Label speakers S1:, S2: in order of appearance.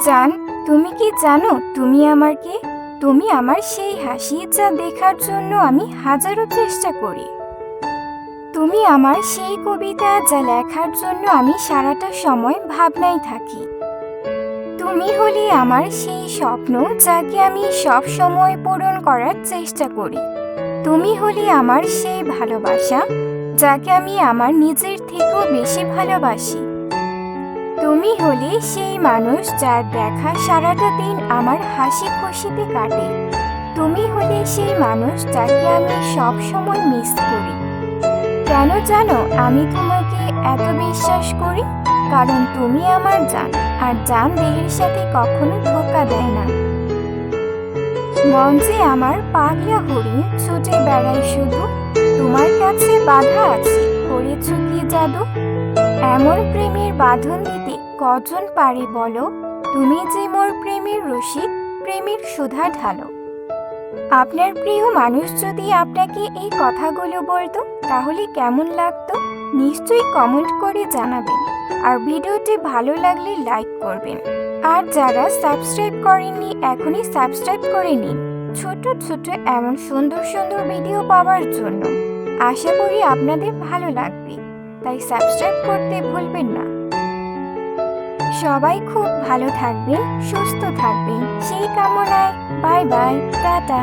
S1: জান, তুমি কি জানো তুমি আমার কে? তুমি আমার সেই হাসি যা দেখার জন্য আমি হাজারো চেষ্টা করি। তুমি আমার সেই কবিতা যা লেখার জন্য আমি সারাটা সময় ভাবনায় থাকি। তুমি হলে আমার সেই স্বপ্ন যাকে আমি সব সময় পূরণ করার চেষ্টা করি। তুমি হলে আমার সেই ভালোবাসা যাকে আমি আমার নিজের থেকেও বেশি ভালোবাসি। তুমি হলে সেই মানুষ যার দেখা সারাটা দিন আমার হাসি খুশিতে কাটে। তুমি হলে সেই মানুষ যাকে আমি সব সময় মিস করি। কেন জানো আমি তোমাকে এত বিশ্বাস করি? কারণ তুমি আমার জান, আর জান দেহের সাথে কখনো ধোঁকা দেয় না। মন যে আমার পাগলা হরিণ ছুটে বেড়ায় শুধু, তোমার কাছে বাধা আছে, করেছ কি জাদু? এমন প্রেমের বাঁধন দিতে কজন পারে বলো? তুমি যে মোর প্রেমের রসিক, প্রেমের সুধা ঢালো। আপনার প্রিয় মানুষ যদি আপনাকে এই কথাগুলো বলতো তাহলে কেমন লাগতো? নিশ্চয়ই কমেন্ট করে জানাবেন। আর ভিডিওটি ভালো লাগলে লাইক করবেন। আর যারা সাবস্ক্রাইব করেননি এখনই সাবস্ক্রাইব করে নিন ছোট ছোট এমন সুন্দর সুন্দর ভিডিও পাওয়ার জন্য। আশা করি আপনাদের ভালো লাগবে, তাই সাবস্ক্রাইব করতে ভুলবেন না। সবাই খুব ভালো থাকবেন, সুস্থ থাকবেন সেই কামনায়। Bye bye, tata.